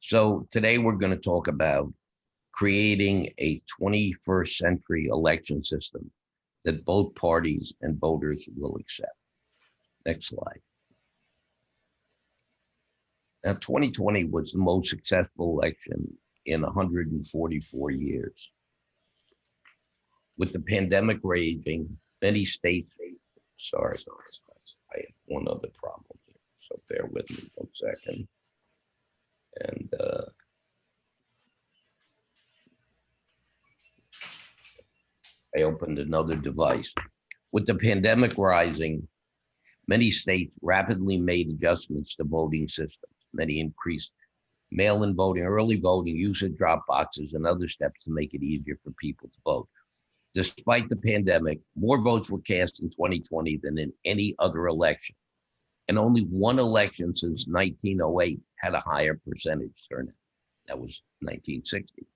So today we're going to talk about creating a 21st century election system that both parties and voters will accept. Next slide. Now, 2020 was the most successful election in 144 years. With the pandemic raging, many states, sorry, I have one other problem here, so bear with me 1 second. And I opened another device. With the pandemic rising, many states rapidly made adjustments to voting systems. Many increased mail-in voting, early voting, use of drop boxes, and other steps to make it easier for people to vote. Despite the pandemic, more votes were cast in 2020 than in any other election. And only one election since 1908 had a higher percentage turnout. That was 1960.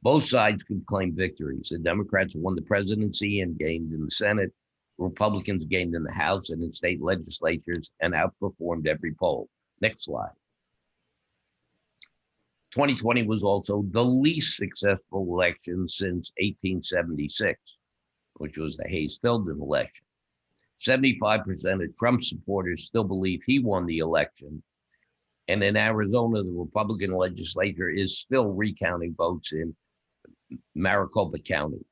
Both sides could claim victories. The Democrats won the presidency and gained in the Senate. Republicans gained in the House and in state legislatures and outperformed every poll. Next slide. 2020 was also the least successful election since 1876, which was the Hayes-Tilden election. 75% of Trump supporters still believe he won the election. And in Arizona, the Republican legislature is still recounting votes in Maricopa County.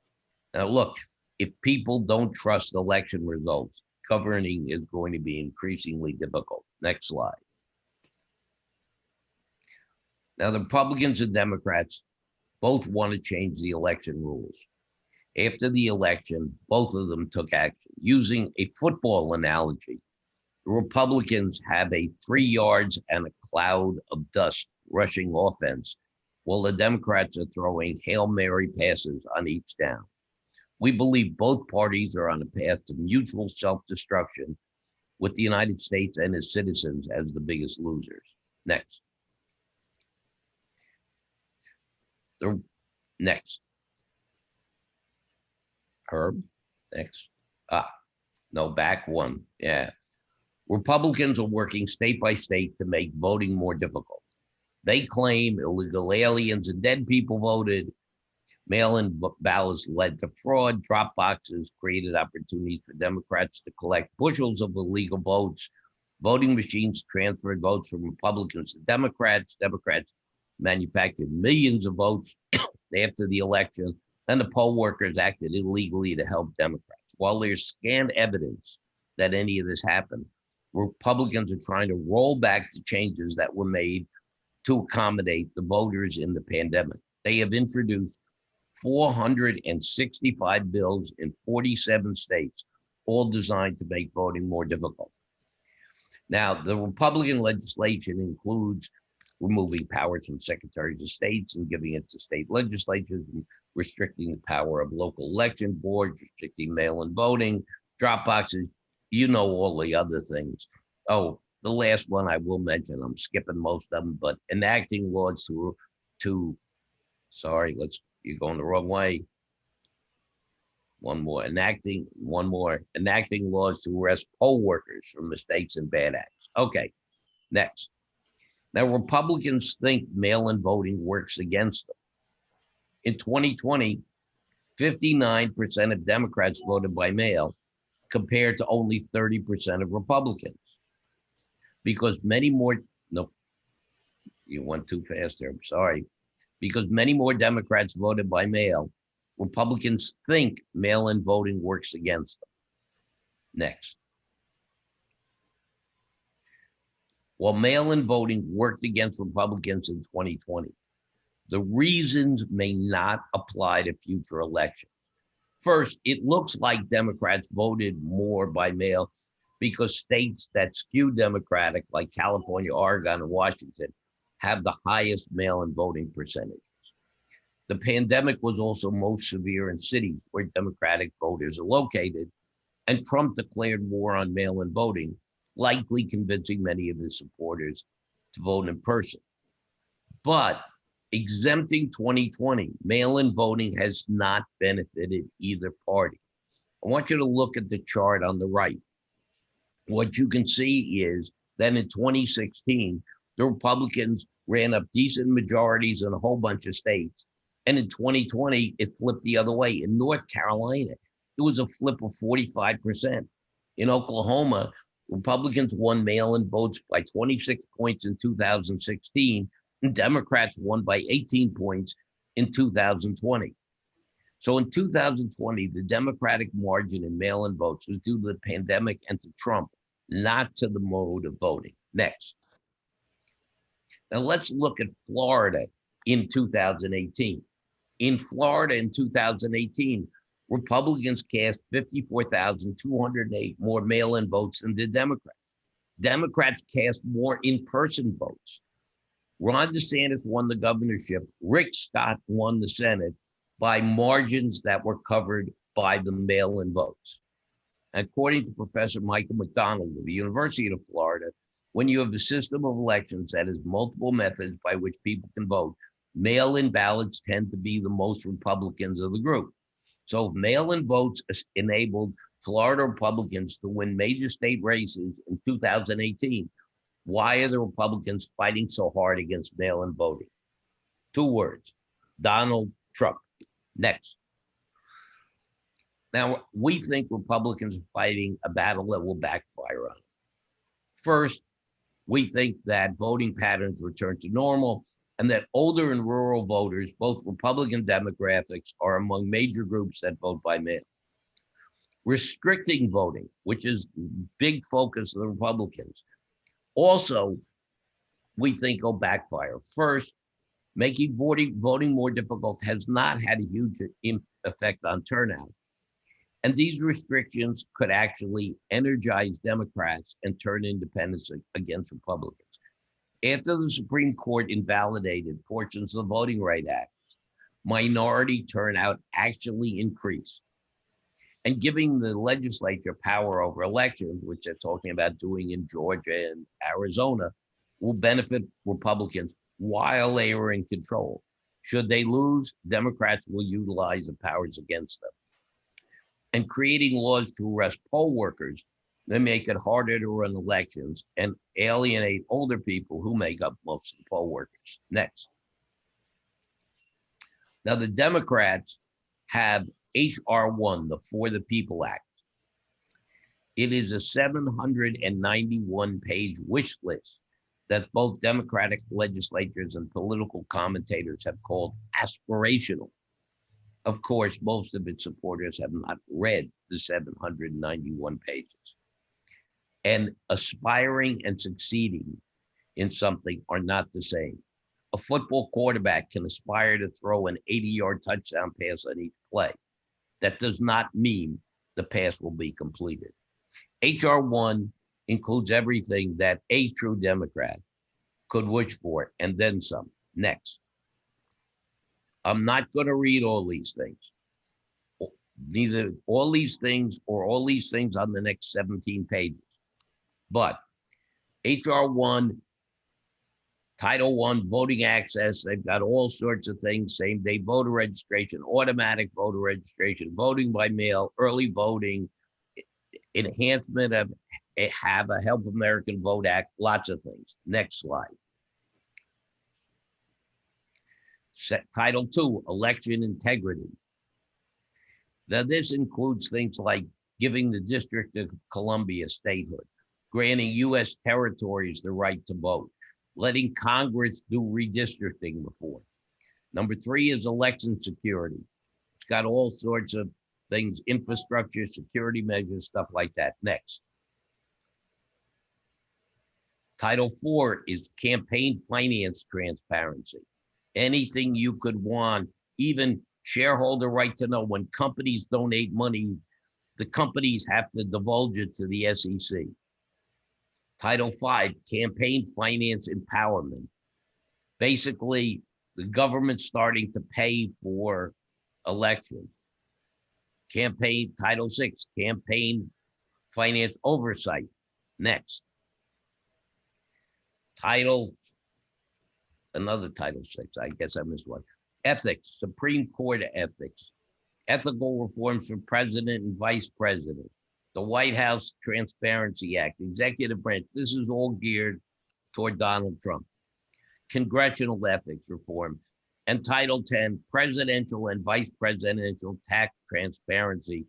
Now, look, if people don't trust election results, governing is going to be increasingly difficult. Next slide. Now, the Republicans and Democrats both want to change the election rules. After the election, both of them took action. Using a football analogy, the Republicans have a 3 yards and a cloud of dust rushing offense, while the Democrats are throwing Hail Mary passes on each down. We believe both parties are on a path to mutual self-destruction, with the United States and its citizens as the biggest losers. Next. Next. Herb, next. No, back one. Yeah. Republicans are working state by state to make voting more difficult. They claim illegal aliens and dead people voted. Mail-in ballots led to fraud. Drop boxes created opportunities for Democrats to collect bushels of illegal votes. Voting machines transferred votes from Republicans to Democrats. Democrats manufactured millions of votes after the election, and the poll workers acted illegally to help Democrats. While there's scant evidence that any of this happened, Republicans are trying to roll back the changes that were made to accommodate the voters in the pandemic. They have introduced 465 bills in 47 states, all designed to make voting more difficult. Now, the Republican legislation includes removing powers from secretaries of states and giving it to state legislatures, and restricting the power of local election boards, restricting mail-in voting, drop boxes, you know, all the other things. Oh, the last one I will mention, I'm skipping most of them, but enacting laws you're going the wrong way. Enacting laws to arrest poll workers for mistakes and bad acts. Okay, next. Now, Republicans think mail-in voting works against them. In 2020, 59% of Democrats voted by mail, compared to only 30% of Republicans. Because many more, no, you went too fast there, I'm sorry. Because many more Democrats voted by mail, Republicans think mail-in voting works against them. Next. While mail-in voting worked against Republicans in 2020, the reasons may not apply to future elections. First, it looks like Democrats voted more by mail because states that skew Democratic, like California, Oregon, and Washington, have the highest mail-in voting percentages. The pandemic was also most severe in cities where Democratic voters are located, and Trump declared war on mail-in voting, likely convincing many of his supporters to vote in person. But exempting 2020 mail-in voting has not benefited either party. I want you to look at the chart on the right. What you can see is that in 2016, The Republicans ran up decent majorities in a whole bunch of states. And in 2020, it flipped the other way. In North Carolina, it was a flip of 45%. In Oklahoma, Republicans won mail-in votes by 26 points in 2016, and Democrats won by 18 points in 2020. So in 2020, the Democratic margin in mail-in votes was due to the pandemic and to Trump, not to the mode of voting. Next. Now let's look at Florida in 2018. In Florida in 2018, Republicans cast 54,208 more mail-in votes than the Democrats. Democrats cast more in-person votes. Ron DeSantis won the governorship. Rick Scott won the Senate by margins that were covered by the mail-in votes. According to Professor Michael McDonald of the University of Florida, when you have a system of elections that has multiple methods by which people can vote, mail-in ballots tend to be the most Republicans of the group. So mail-in votes enabled Florida Republicans to win major state races in 2018. Why are the Republicans fighting so hard against mail-in voting? 2 words, Donald Trump. Next. Now, we think Republicans are fighting a battle that will backfire on them. First, we think that voting patterns return to normal and that older and rural voters, both Republican demographics, are among major groups that vote by mail. Restricting voting, which is big focus of the Republicans, also, we think will backfire. First, making voting more difficult has not had a huge effect on turnout. And these restrictions could actually energize Democrats and turn independents against Republicans. After the Supreme Court invalidated portions of the Voting Rights Act, minority turnout actually increased. And giving the legislature power over elections, which they're talking about doing in Georgia and Arizona, will benefit Republicans while they are in control. Should they lose, Democrats will utilize the powers against them. And creating laws to arrest poll workers, they make it harder to run elections and alienate older people who make up most of the poll workers. Next. Now, the Democrats have H.R. 1, the For the People Act. It is a 791-page wish list that both Democratic legislators and political commentators have called aspirational. Of course, most of its supporters have not read the 791 pages. And aspiring and succeeding in something are not the same. A football quarterback can aspire to throw an 80-yard touchdown pass on each play. That does not mean the pass will be completed. H.R. 1 includes everything that a true Democrat could wish for, and then some. Next. I'm not going to read all these things. Neither all these things or all these things on the next 17 pages. But H.R. 1, Title 1, voting access, they've got all sorts of things, same-day voter registration, automatic voter registration, voting by mail, early voting, enhancement of have a Help American Vote Act, lots of things. Next slide. Title 2, election integrity. Now, this includes things like giving the District of Columbia statehood, granting U.S. territories the right to vote, letting Congress do redistricting reform. Number 3 is election security. It's got all sorts of things, infrastructure, security measures, stuff like that. Next. Title 4 is campaign finance transparency. Anything you could want, even shareholder right to know when companies donate money, the companies have to divulge it to the SEC. Title 5, campaign finance empowerment. Basically, the government starting to pay for elections. Title 6, campaign finance oversight. Next. Another Title 6, I guess I missed one. Ethics, Supreme Court ethics. Ethical reforms for president and vice president. The White House Transparency Act, executive branch. This is all geared toward Donald Trump. Congressional ethics reform, and Title 10, presidential and vice presidential tax transparency.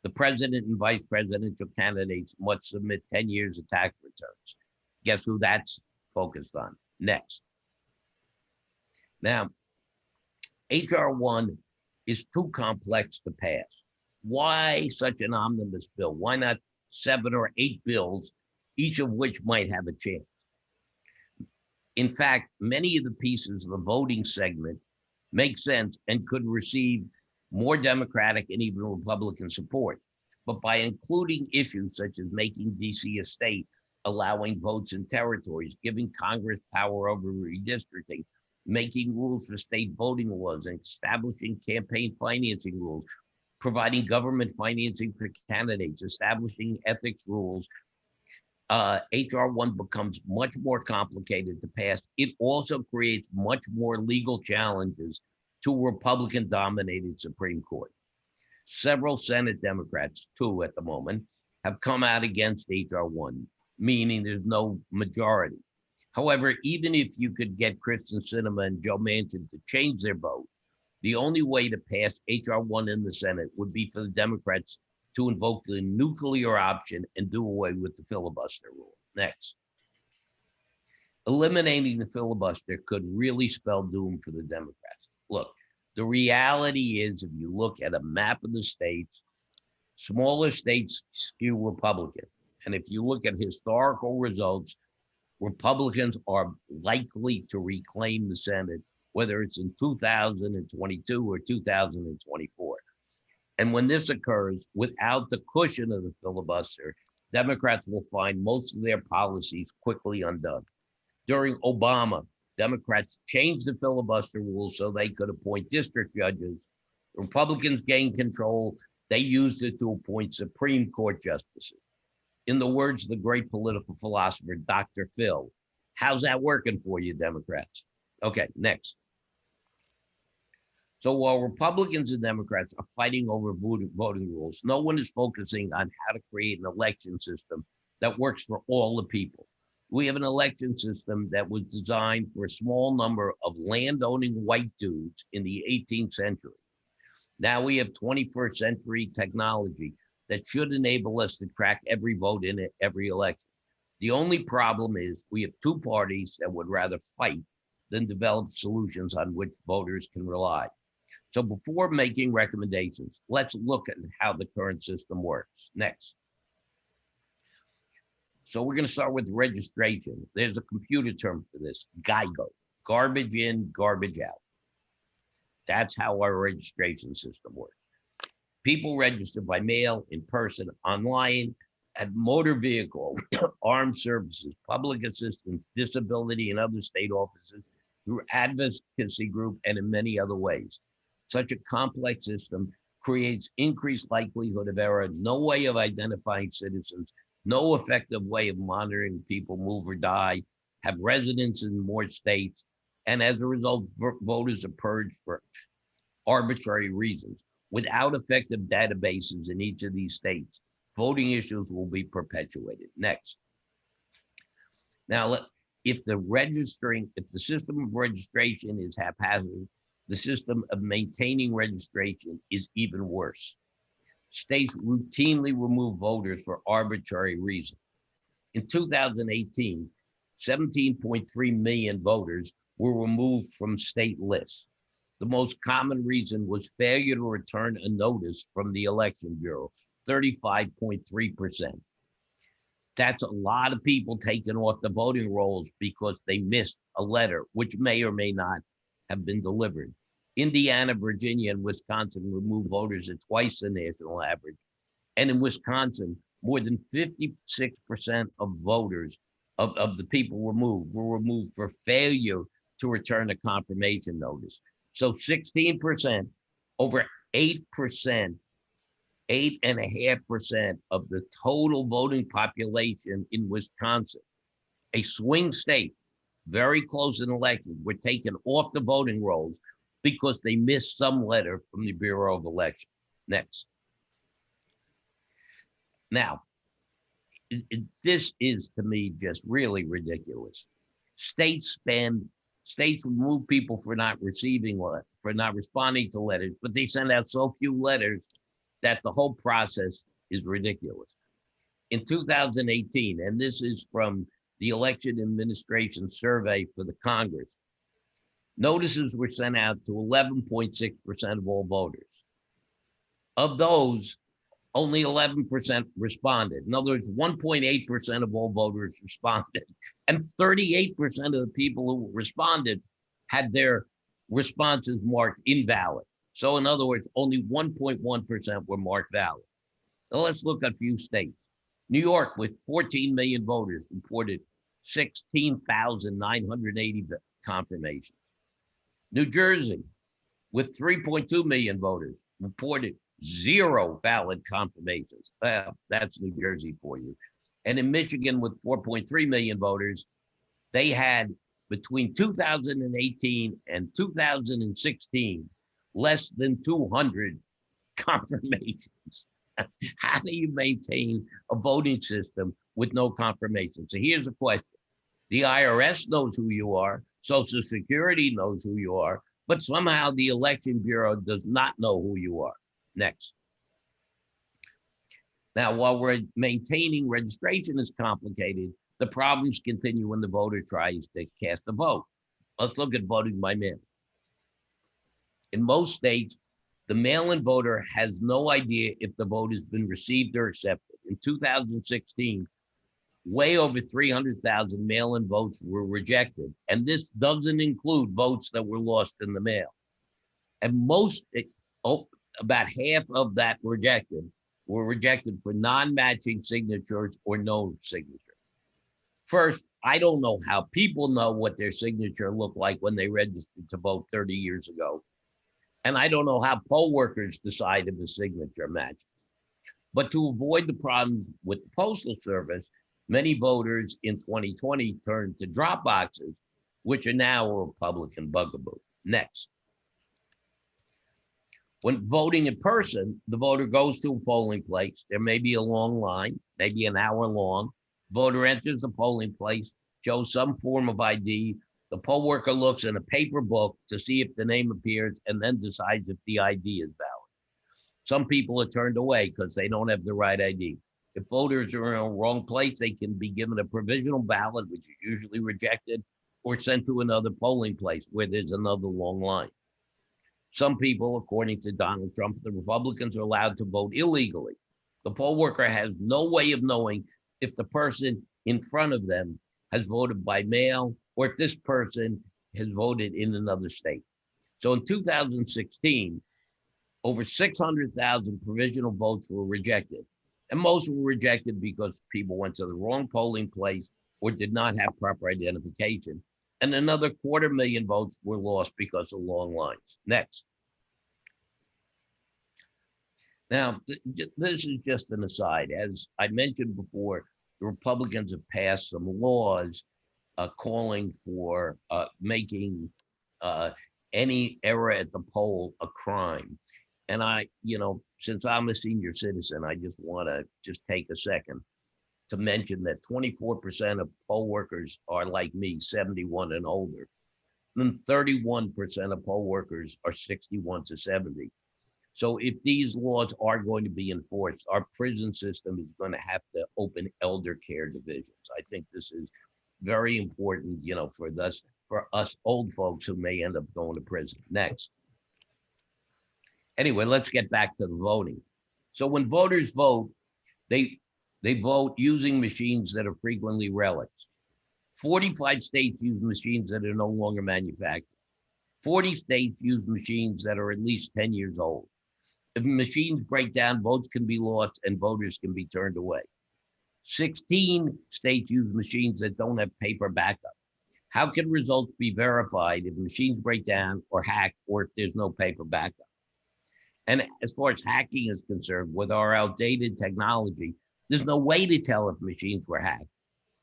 The president and vice presidential candidates must submit 10 years of tax returns. Guess who that's focused on? Next. Now, HR 1 is too complex to pass. Why such an omnibus bill? Why not 7 or 8 bills, each of which might have a chance? In fact, many of the pieces of the voting segment make sense and could receive more Democratic and even Republican support. But by including issues such as making DC a state, allowing votes in territories, giving Congress power over redistricting, making rules for state voting laws, and establishing campaign financing rules, providing government financing for candidates, establishing ethics rules, HR 1 becomes much more complicated to pass. It also creates much more legal challenges to a Republican-dominated Supreme Court. Several Senate Democrats, 2 at the moment, have come out against HR 1, meaning there's no majority. However, even if you could get Kristen Sinema and Joe Manchin to change their vote, the only way to pass HR 1 in the Senate would be for the Democrats to invoke the nuclear option and do away with the filibuster rule. Next. Eliminating the filibuster could really spell doom for the Democrats. Look, the reality is, if you look at a map of the states, smaller states skew Republican. And if you look at historical results, Republicans are likely to reclaim the Senate, whether it's in 2022 or 2024. And when this occurs, without the cushion of the filibuster, Democrats will find most of their policies quickly undone. During Obama, Democrats changed the filibuster rules so they could appoint district judges. Republicans gained control. They used it to appoint Supreme Court justices. In the words of the great political philosopher, Dr. Phil, how's that working for you, Democrats? Okay, next. So while Republicans and Democrats are fighting over voting rules, no one is focusing on how to create an election system that works for all the people. We have an election system that was designed for a small number of land-owning white dudes in the 18th century. Now we have 21st century technology that should enable us to track every vote in every election. The only problem is we have 2 parties that would rather fight than develop solutions on which voters can rely. So before making recommendations, let's look at how the current system works. Next. So we're going to start with registration. There's a computer term for this, GIGO, garbage in, garbage out. That's how our registration system works. People register by mail, in person, online, at motor vehicle, armed services, public assistance, disability, and other state offices, through advocacy group, and in many other ways. Such a complex system creates increased likelihood of error, no way of identifying citizens, no effective way of monitoring people move or die, have residence in more states, and as a result, voters are purged for arbitrary reasons. Without effective databases in each of these states, voting issues will be perpetuated. Next. Now, if the system of registration is haphazard, the system of maintaining registration is even worse. States routinely remove voters for arbitrary reasons. In 2018, 17.3 million voters were removed from state lists. The most common reason was failure to return a notice from the Election Bureau, 35.3%. That's a lot of people taken off the voting rolls because they missed a letter, which may or may not have been delivered. Indiana, Virginia, and Wisconsin removed voters at twice the national average. And in Wisconsin, more than 56% of voters, of the people removed, were removed for failure to return a confirmation notice. So 16%, over 8%, 8.5% of the total voting population in Wisconsin, a swing state, very close in elections, were taken off the voting rolls because they missed some letter from the Bureau of Election. Next. Now, this is to me just really ridiculous. States remove people for not for not responding to letters, but they send out so few letters that the whole process is ridiculous. In 2018, and this is from the Election Administration Survey for the Congress, notices were sent out to 11.6% of all voters. Of those, only 11% responded. In other words, 1.8% of all voters responded. And 38% of the people who responded had their responses marked invalid. So in other words, only 1.1% were marked valid. Now let's look at a few states. New York, with 14 million voters, reported 16,980 confirmations. New Jersey, with 3.2 million voters, reported 0 valid confirmations. Well, that's New Jersey for you. And in Michigan, with 4.3 million voters, they had between 2018 and 2016 less than 200 confirmations. How do you maintain a voting system with no confirmation? So here's a question. The IRS knows who you are, Social Security knows who you are, but somehow the Election Bureau does not know who you are. Next. Now, while we're maintaining registration is complicated, the problems continue when the voter tries to cast a vote. Let's look at voting by mail. In most states, the mail-in voter has no idea if the vote has been received or accepted. In 2016, way over 300,000 mail-in votes were rejected, and this doesn't include votes that were lost in the mail. And about half of that were rejected for non-matching signatures or no signature. First, I don't know how people know what their signature looked like when they registered to vote 30 years ago. And I don't know how poll workers decide if a signature matches. But to avoid the problems with the Postal Service, many voters in 2020 turned to drop boxes, which are now a Republican bugaboo. Next. When voting in person, the voter goes to a polling place. There may be a long line, maybe an hour long. Voter enters the polling place, shows some form of ID. The poll worker looks in a paper book to see if the name appears and then decides if the ID is valid. Some people are turned away because they don't have the right ID. If voters are in a wrong place, they can be given a provisional ballot, which is usually rejected, or sent to another polling place where there's another long line. Some people, according to Donald Trump, the Republicans are allowed to vote illegally. The poll worker has no way of knowing if the person in front of them has voted by mail or if this person has voted in another state. So in 2016, over 600,000 provisional votes were rejected. And most were rejected because people went to the wrong polling place or did not have proper identification. And another 250,000 votes were lost because of long lines. Next. Now, this is just an aside. As I mentioned before, the Republicans have passed some laws calling for making any error at the poll a crime. And since I'm a senior citizen, I just want to take a second to mention that 24% of poll workers are like me, 71 and older. And 31% of poll workers are 61 to 70. So if these laws are going to be enforced, our prison system is going to have to open elder care divisions. I think this is very important, for us old folks who may end up going to prison. Next. Anyway, let's get back to the voting. So when voters vote, they vote using machines that are frequently relics. 45 states use machines that are no longer manufactured. 40 states use machines that are at least 10 years old. If machines break down, votes can be lost and voters can be turned away. 16 states use machines that don't have paper backup. How can results be verified if machines break down or hacked or if there's no paper backup? And as far as hacking is concerned, with our outdated technology, there's no way to tell if machines were hacked.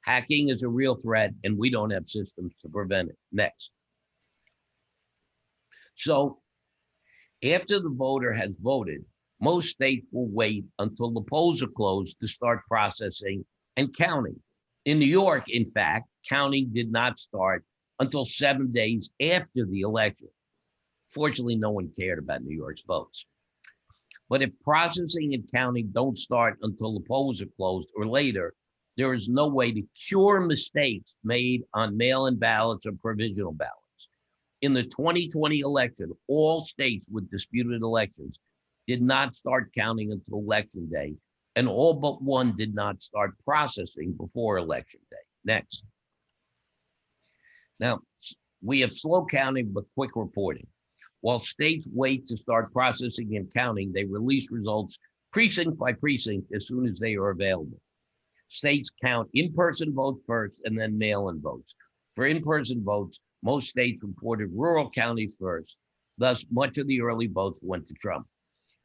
Hacking is a real threat and we don't have systems to prevent it. Next. So after the voter has voted, most states will wait until the polls are closed to start processing and counting. In New York, in fact, counting did not start until 7 days after the election. Fortunately, no one cared about New York's votes. But if processing and counting don't start until the polls are closed or later, there is no way to cure mistakes made on mail-in ballots or provisional ballots. In the 2020 election, all states with disputed elections did not start counting until Election Day, and all but one did not start processing before Election Day. Next. Now, we have slow counting but quick reporting. While states wait to start processing and counting, they release results precinct by precinct as soon as they are available. States count in-person votes first and then mail-in votes. For in-person votes, most states reported rural counties first. Thus, much of the early votes went to Trump.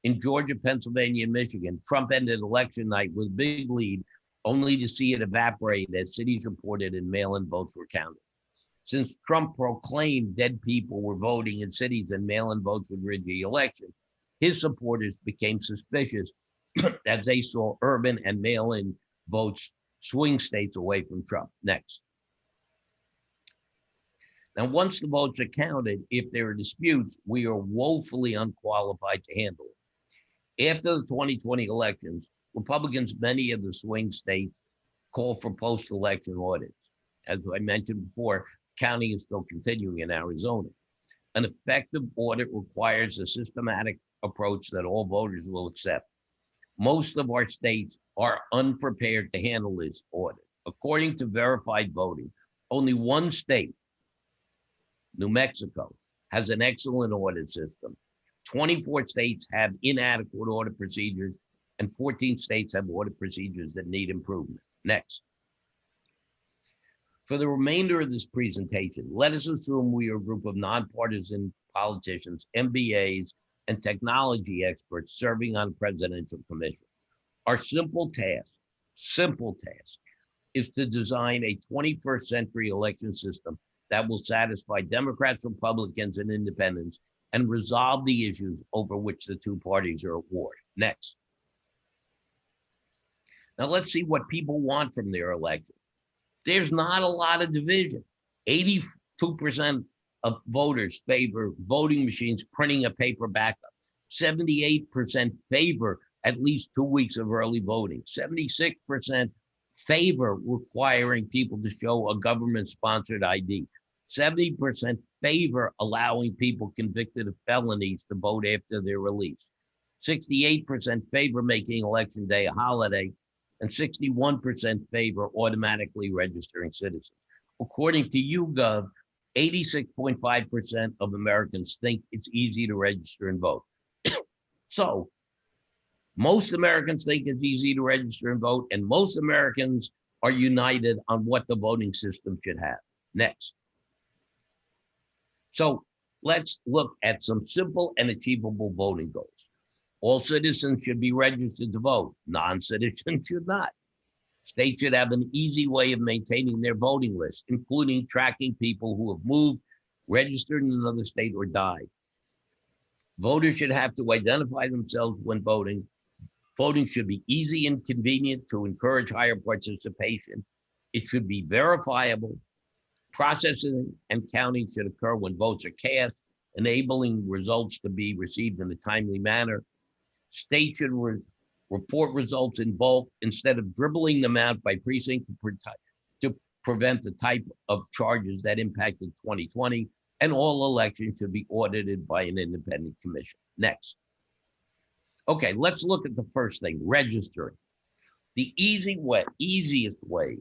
In Georgia, Pennsylvania, and Michigan, Trump ended election night with a big lead, only to see it evaporate as cities reported and mail-in votes were counted. Since Trump proclaimed dead people were voting in cities and mail-in votes would rig the election, his supporters became suspicious as they saw urban and mail-in votes swing states away from Trump. Next. Now, once the votes are counted, if there are disputes, we are woefully unqualified to handle it. After the 2020 elections, Republicans, many of the swing states, called for post-election audits. As I mentioned before, counting is still continuing in Arizona. An effective audit requires a systematic approach that all voters will accept. Most of our states are unprepared to handle this audit. According to Verified Voting, only one state, New Mexico, has an excellent audit system. 24 states have inadequate audit procedures, and 14 states have audit procedures that need improvement. Next. For the remainder of this presentation, let us assume we are a group of nonpartisan politicians, MBAs, and technology experts serving on a presidential commission. Our simple task is to design a 21st century election system that will satisfy Democrats, Republicans, and independents and resolve the issues over which the two parties are at war. Next. Now let's see what people want from their election. There's not a lot of division. 82% of voters favor voting machines printing a paper backup. 78% favor at least 2 weeks of early voting. 76% favor requiring people to show a government-sponsored ID. 70% favor allowing people convicted of felonies to vote after their release. 68% favor making Election Day a holiday, and 61% favor automatically registering citizens. According to YouGov, 86.5% of Americans think it's easy to register and vote. So most Americans think it's easy to register and vote, and most Americans are united on what the voting system should have. Next. So let's look at some simple and achievable voting goals. All citizens should be registered to vote. Non-citizens should not. States should have an easy way of maintaining their voting list, including tracking people who have moved, registered in another state, or died. Voters should have to identify themselves when voting. Voting should be easy and convenient to encourage higher participation. It should be verifiable. Processing and counting should occur when votes are cast, enabling results to be received in a timely manner. States should report results in bulk instead of dribbling them out by precinct to prevent the type of charges that impacted 2020, and all elections should be audited by an independent commission. Next. Okay, let's look at the first thing, registering. The easiest way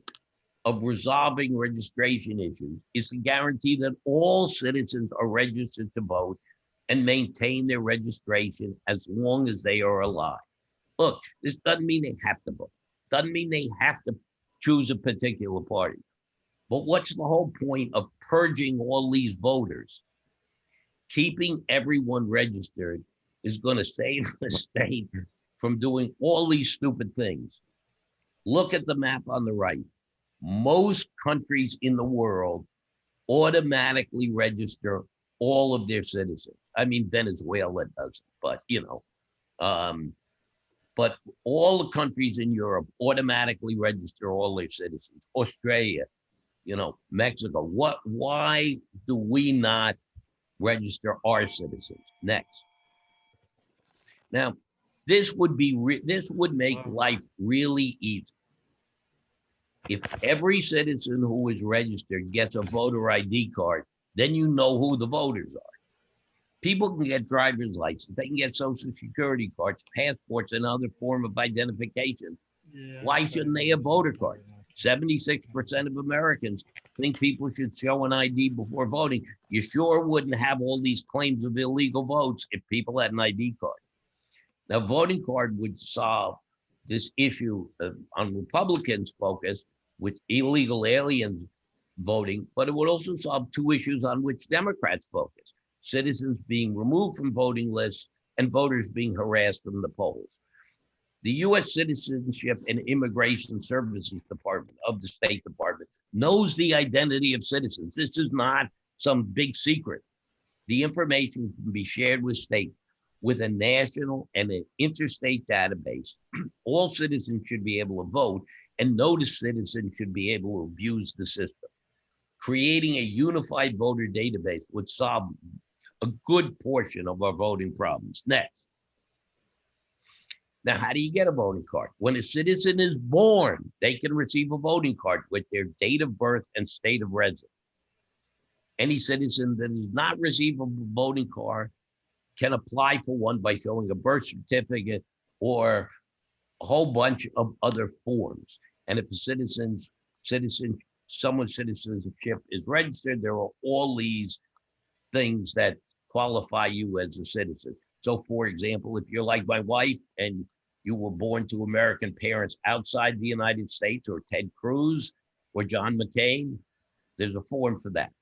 of resolving registration issues is to guarantee that all citizens are registered to vote and maintain their registration as long as they are alive. Look, this doesn't mean they have to vote. Doesn't mean they have to choose a particular party. But what's the whole point of purging all these voters? Keeping everyone registered is going to save the state from doing all these stupid things. Look at the map on the right. Most countries in the world automatically register all of their citizens. I mean, Venezuela doesn't, but but all the countries in Europe automatically register all their citizens. Australia, Mexico. Why do we not register our citizens? Next. Now, this would make life really easy. If every citizen who is registered gets a voter ID card, then you know who the voters are. People can get driver's licenses, they can get social security cards, passports, and other form of identification. Yeah, Why shouldn't they have voter cards? 76% of Americans think people should show an ID before voting. You sure wouldn't have all these claims of illegal votes if people had an ID card. Now, voting card would solve this issue on Republicans' focus with illegal aliens voting, but it would also solve two issues on which Democrats focus: citizens being removed from voting lists and voters being harassed from the polls. The U.S. Citizenship and Immigration Services Department of the State Department knows the identity of citizens. This is not some big secret. The information can be shared with states with a national and an interstate database. All citizens should be able to vote, and no citizen should be able to abuse the system. Creating a unified voter database would solve a good portion of our voting problems. Next. Now, how do you get a voting card? When a citizen is born, they can receive a voting card with their date of birth and state of residence. Any citizen that does not receive a voting card can apply for one by showing a birth certificate or a whole bunch of other forms. And if someone's citizenship is registered, there are all these things that qualify you as a citizen. So, for example, if you're like my wife and you were born to American parents outside the United States, or Ted Cruz or John McCain, there's a form for that.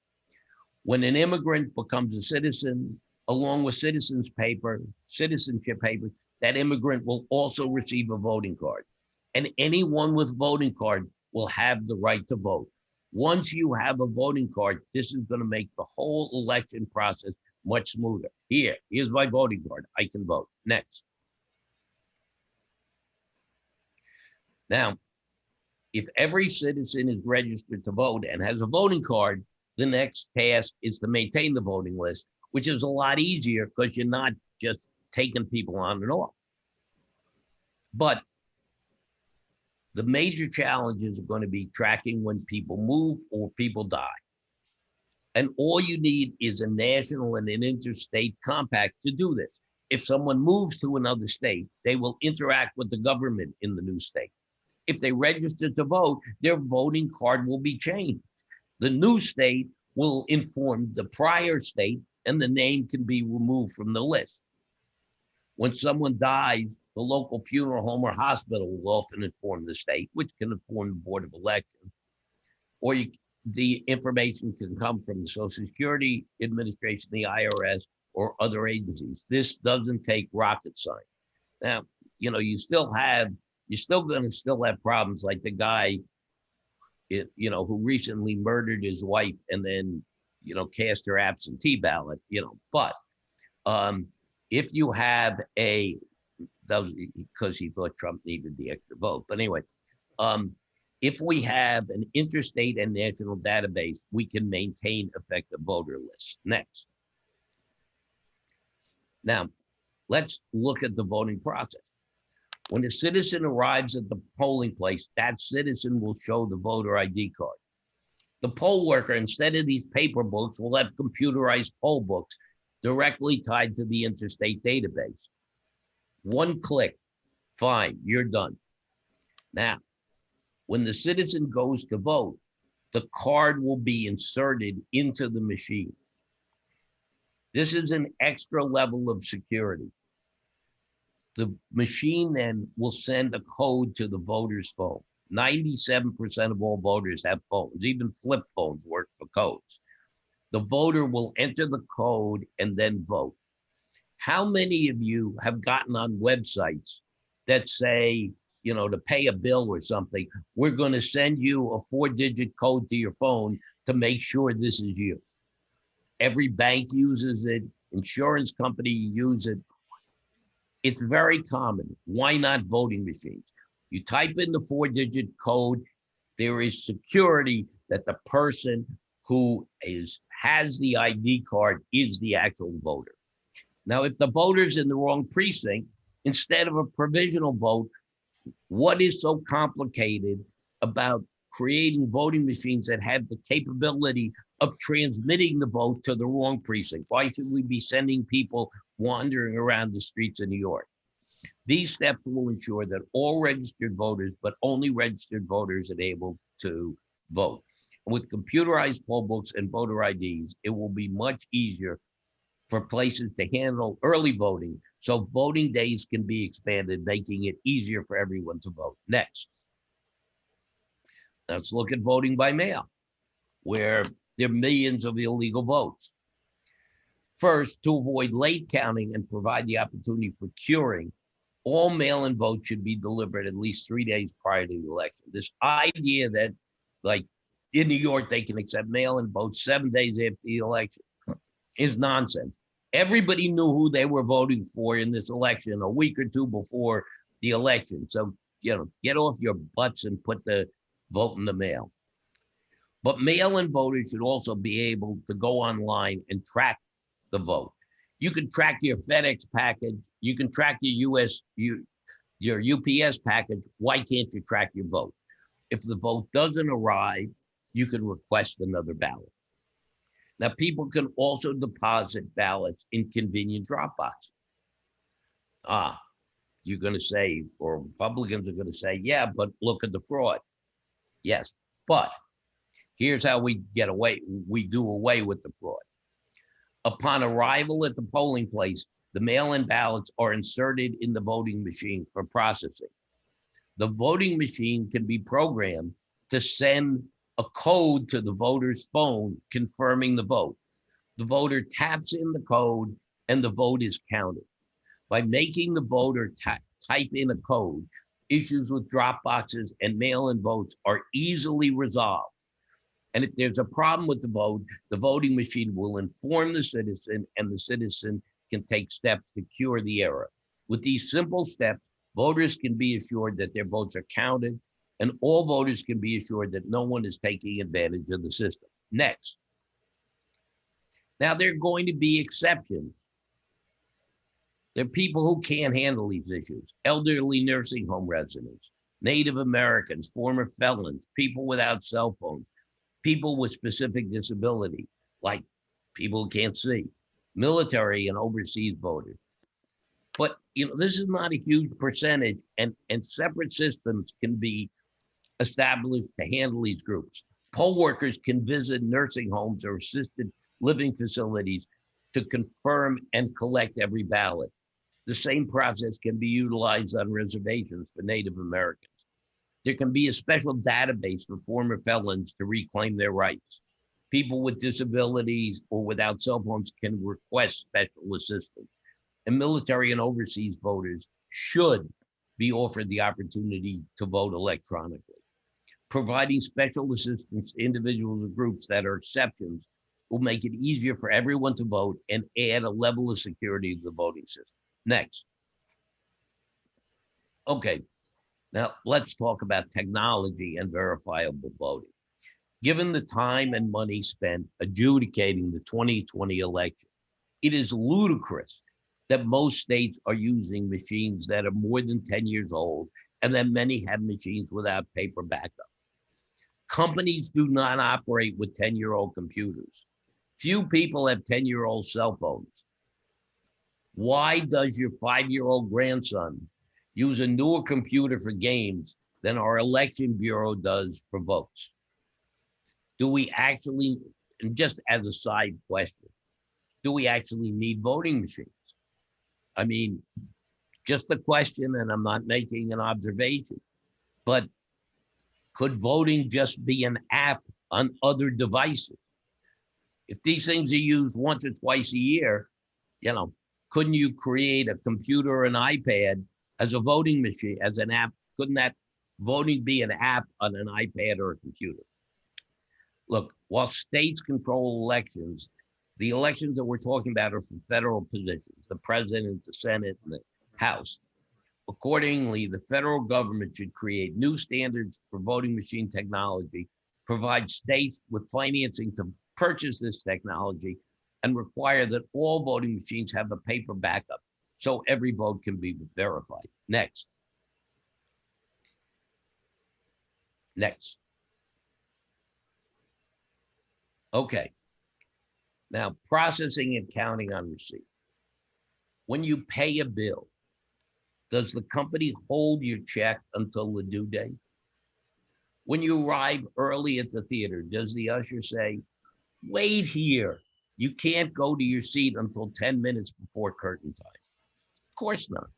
When an immigrant becomes a citizen, along with citizenship papers, that immigrant will also receive a voting card. And anyone with voting card will have the right to vote. Once you have a voting card, this is going to make the whole election process much smoother. Here's my voting card. I can vote. Next. Now, if every citizen is registered to vote and has a voting card, the next task is to maintain the voting list, which is a lot easier because you're not just taking people on and off. But the major challenges are going to be tracking when people move or people die. And all you need is a national and an interstate compact to do this. If someone moves to another state, they will interact with the government in the new state. If they register to vote, their voting card will be changed. The new state will inform the prior state, and the name can be removed from the list. When someone dies, the local funeral home or hospital will often inform the state, which can inform the Board of Elections. Or the information can come from the Social Security Administration, the IRS, or other agencies. This doesn't take rocket science. Now, you're still going to have problems like the guy, who recently murdered his wife and then, cast her absentee ballot, but if you have that was because he thought Trump needed the extra vote. But anyway, if we have an interstate and national database, we can maintain effective voter lists. Next. Now, let's look at the voting process. When a citizen arrives at the polling place, that citizen will show the voter ID card. The poll worker, instead of these paper books, will have computerized poll books directly tied to the interstate database. One click, fine, you're done. Now, when the citizen goes to vote, the card will be inserted into the machine. This is an extra level of security. The machine then will send a code to the voter's phone. 97% of all voters have phones. Even flip phones work for codes. The voter will enter the code and then vote. How many of you have gotten on websites that say, to pay a bill or something, we're going to send you a 4-digit code to your phone to make sure this is you? Every bank uses it. Insurance company use it. It's very common. Why not voting machines? You type in the 4-digit code. There is security that the person who has the ID card is the actual voter. Now, if the voter's in the wrong precinct, instead of a provisional vote, what is so complicated about creating voting machines that have the capability of transmitting the vote to the wrong precinct? Why should we be sending people wandering around the streets of New York? These steps will ensure that all registered voters, but only registered voters, are able to vote. With computerized poll books and voter IDs, it will be much easier for places to handle early voting, so voting days can be expanded, making it easier for everyone to vote. Next, let's look at voting by mail, where there are millions of illegal votes. First, to avoid late counting and provide the opportunity for curing, all mail-in votes should be delivered at least 3 days prior to the election. This idea that, like in New York, they can accept mail-in votes 7 days after the election is nonsense. Everybody knew who they were voting for in this election a week or two before the election. So, get off your butts and put the vote in the mail. But mail-in voters should also be able to go online and track the vote. You can track your FedEx package. You can track your UPS package. Why can't you track your vote? If the vote doesn't arrive, you can request another ballot. Now, people can also deposit ballots in convenient drop boxes. You're going to say, or Republicans are going to say, yeah, but look at the fraud. Yes, but here's how we do away with the fraud. Upon arrival at the polling place, the mail-in ballots are inserted in the voting machine for processing. The voting machine can be programmed to send a code to the voter's phone confirming the vote. The voter taps in the code and the vote is counted. By making the voter type in a code, issues with drop boxes and mail-in votes are easily resolved. And if there's a problem with the vote, the voting machine will inform the citizen, and the citizen can take steps to cure the error. With these simple steps, voters can be assured that their votes are counted, and all voters can be assured that no one is taking advantage of the system. Next. Now, there are going to be exceptions. There are people who can't handle these issues: elderly nursing home residents, Native Americans, former felons, people without cell phones, people with specific disability, like people who can't see, military and overseas voters. But this is not a huge percentage, and separate systems can be established to handle these groups. Poll workers can visit nursing homes or assisted living facilities to confirm and collect every ballot. The same process can be utilized on reservations for Native Americans. There can be a special database for former felons to reclaim their rights. People with disabilities or without cell phones can request special assistance. And military and overseas voters should be offered the opportunity to vote electronically. Providing special assistance to individuals or groups that are exceptions will make it easier for everyone to vote and add a level of security to the voting system. Next. Okay, now let's talk about technology and verifiable voting. Given the time and money spent adjudicating the 2020 election, it is ludicrous that most states are using machines that are more than 10 years old, and that many have machines without paper backup. Companies do not operate with 10-year-old computers. Few people have 10-year-old cell phones. Why does your 5-year-old grandson use a newer computer for games than our election bureau does for votes? Do we actually, and just as a side question, do we actually need voting machines? I mean, just a question, and I'm not making an observation, but could voting just be an app on other devices? If these things are used once or twice a year, couldn't you create a computer or an iPad as a voting machine, as an app? Couldn't that voting be an app on an iPad or a computer? Look, while states control elections, the elections that we're talking about are for federal positions, the president, the Senate, and the House. Accordingly, the federal government should create new standards for voting machine technology provide states with financing to purchase this technology, and require that all voting machines have a paper backup so every vote can be verified. Next. Next. Okay. Now, processing and counting on receipt. When you pay a bill, does the company hold your check until the due date? When you arrive early at the theater, does the usher say, wait here, you can't go to your seat until 10 minutes before curtain time? Of course not.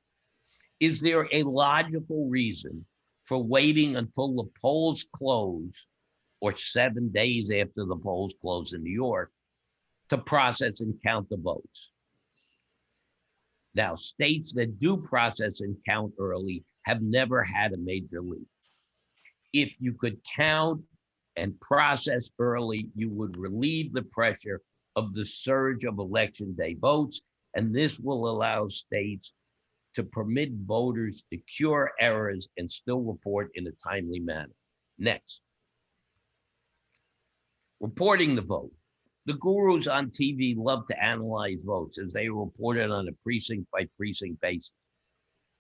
Is there a logical reason for waiting until the polls close, or 7 days after the polls close in New York, to process and count the votes? Now, states that do process and count early have never had a major leap. If you could count and process early, you would relieve the pressure of the surge of election day votes, and this will allow states to permit voters to cure errors and still report in a timely manner. Next. Reporting the vote. The gurus on TV love to analyze votes as they report it on a precinct by precinct basis.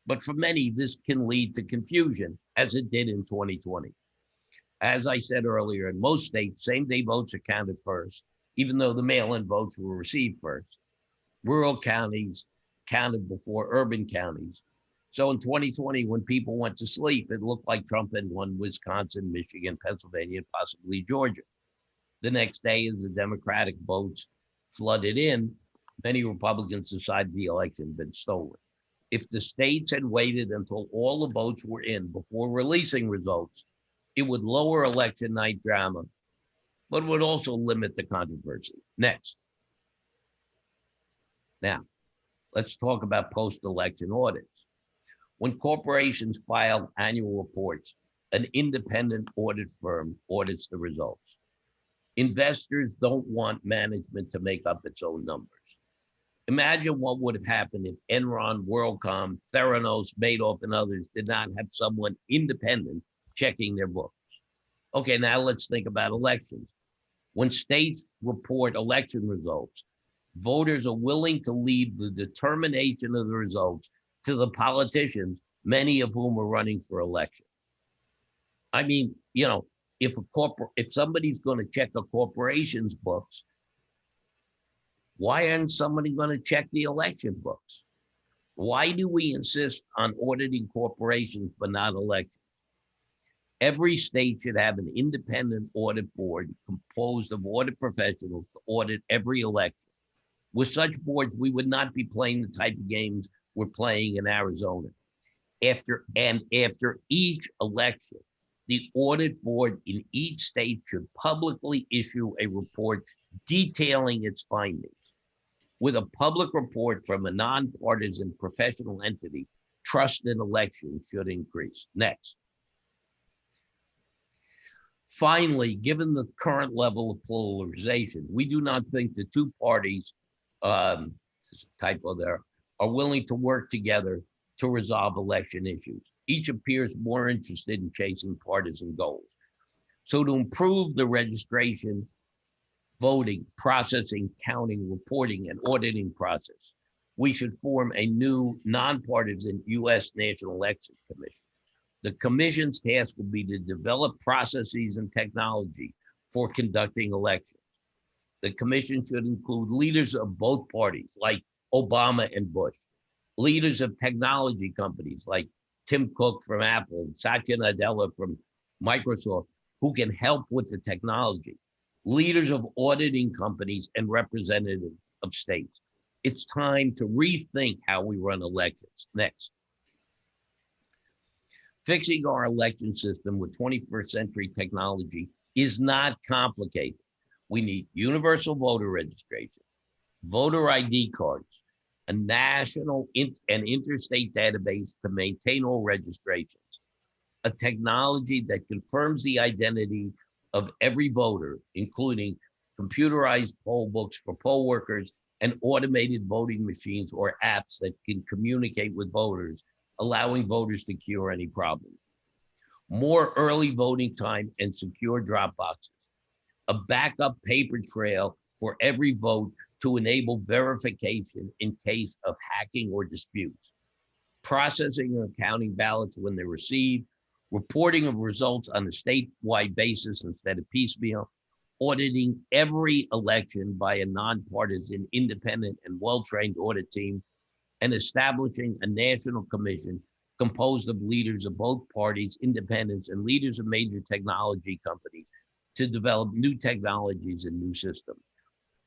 But for many, this can lead to confusion, as it did in 2020. As I said earlier, in most states, same-day votes are counted first, even though the mail-in votes were received first. Rural counties counted before urban counties. So in 2020, when people went to sleep, it looked like Trump had won Wisconsin, Michigan, Pennsylvania, and possibly Georgia. The next day, as the Democratic votes flooded in, many Republicans decided the election had been stolen. If the states had waited until all the votes were in before releasing results, it would lower election night drama, but would also limit the controversy. Next. Now, let's talk about post-election audits. When corporations file annual reports, an independent audit firm audits the results. Investors don't want management to make up its own numbers. Imagine what would have happened if Enron, WorldCom, Theranos, Madoff, and others did not have someone independent checking their books. Okay, now let's think about elections. When states report election results, voters are willing to leave the determination of the results to the politicians, many of whom are running for election. I mean, if somebody's going to check a corporation's books, why aren't somebody going to check the election books? Why do we insist on auditing corporations but not elections? Every state should have an independent audit board composed of audit professionals to audit every election. With such boards, we would not be playing the type of games we're playing in Arizona. After each election, the audit board in each state should publicly issue a report detailing its findings. With a public report from a nonpartisan professional entity, trust in elections should increase. Next. Finally, given the current level of polarization, we do not think the two parties, typo there, are willing to work together to resolve election issues. Each appears more interested in chasing partisan goals. So to improve the registration, voting, processing, counting, reporting, and auditing process, we should form a new nonpartisan U.S. National Election Commission. The commission's task will be to develop processes and technology for conducting elections. The commission should include leaders of both parties, like Obama and Bush, leaders of technology companies like Tim Cook from Apple, Satya Nadella from Microsoft, who can help with the technology, leaders of auditing companies, and representatives of states. It's time to rethink how we run elections. Next. Fixing our election system with 21st century technology is not complicated. We need universal voter registration, voter ID cards, a national and interstate database to maintain all registrations, a technology that confirms the identity of every voter, including computerized poll books for poll workers and automated voting machines or apps that can communicate with voters, allowing voters to cure any problem. more early voting time and secure drop boxes, a backup paper trail for every vote to enable verification in case of hacking or disputes, processing and counting ballots when they're received, reporting of results on a statewide basis instead of piecemeal, auditing every election by a nonpartisan, independent, and well-trained audit team, and establishing a national commission composed of leaders of both parties, independents, and leaders of major technology companies to develop new technologies and new systems.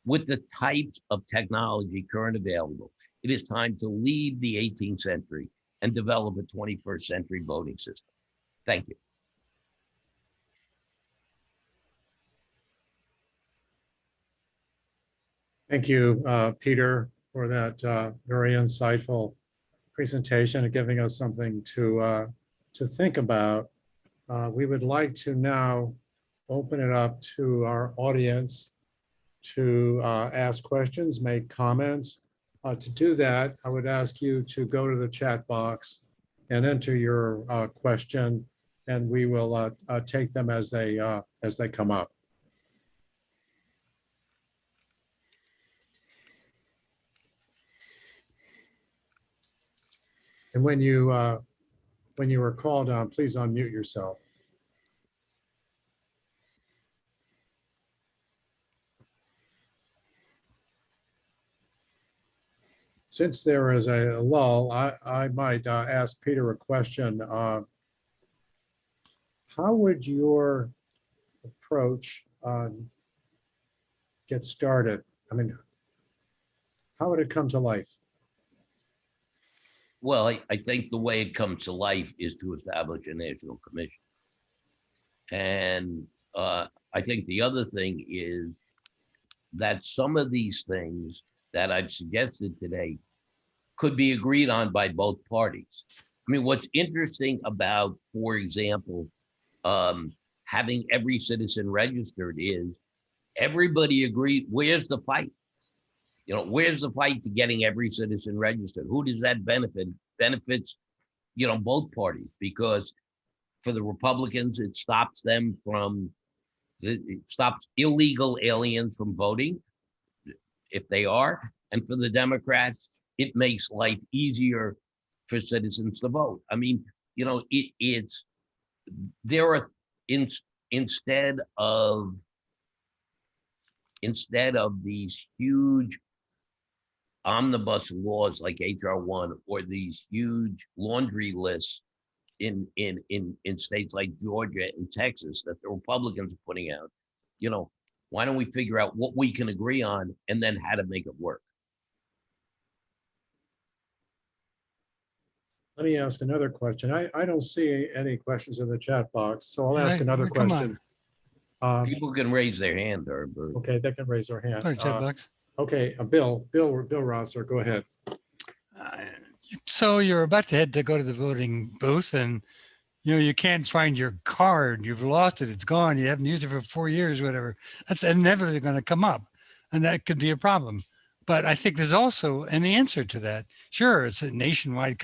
With the types of technology currently available, it is time to leave the 18th century and develop a 21st century voting system. Thank you. Thank you, Peter, for that very insightful presentation and giving us something to think about. We would like to now open it up to our audience to ask questions, make comments. To do that, I would ask you to go to the chat box and enter your question, and we will take them as they come up. And when you are called on, please unmute yourself. Since there is a lull, I might ask Peter a question. How would your approach get started? I mean, how would it come to life? Well, I think the way it comes to life is to establish a national commission. And I think the other thing is that some of these things that I've suggested today could be agreed on by both parties. I mean, what's interesting about, for example, having every citizen registered is everybody agreed, where's the fight? You know, where's the fight to getting every citizen registered? Who does that benefit? Benefits, you know, both parties, because for the Republicans, it stops them from, it stops illegal aliens from voting, if they are, and for the Democrats, it makes life easier for citizens to vote. I mean, you know, there are, instead of these huge omnibus laws like HR1 or these huge laundry lists in states like Georgia and Texas that the Republicans are putting out, you know, why don't we figure out what we can agree on and then how to make it work? Let me ask another question. I don't see any questions in the chat box, so I'll ask another question. People can raise their hand or okay, they can raise their hand. Chat box. Okay, Bill Rosser, go ahead. So you're about to head to go to the voting booth, and you know you can't find your card. You've lost it. It's gone. You haven't used it for 4 years, whatever. That's inevitably going to come up, and that could be a problem. But I think there's also an answer to that. Sure, it's a nationwide.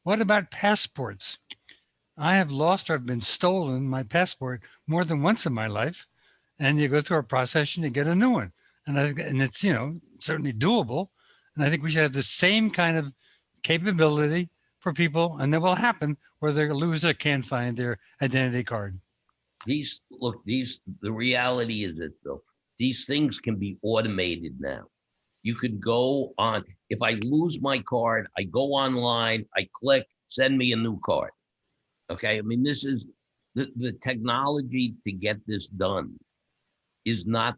What about passports? I have lost or have been stolen my passport more than once in my life, and you go through a process and you get a new one. And it's, you know, certainly doable. And I think we should have the same kind of capability for people, and that will happen where the loser can't find their identity card. the reality is this, Bill, these things can be automated now. You could go on, if I lose my card, I go online, I click, send me a new card. Okay, I mean, this is the technology to get this done is not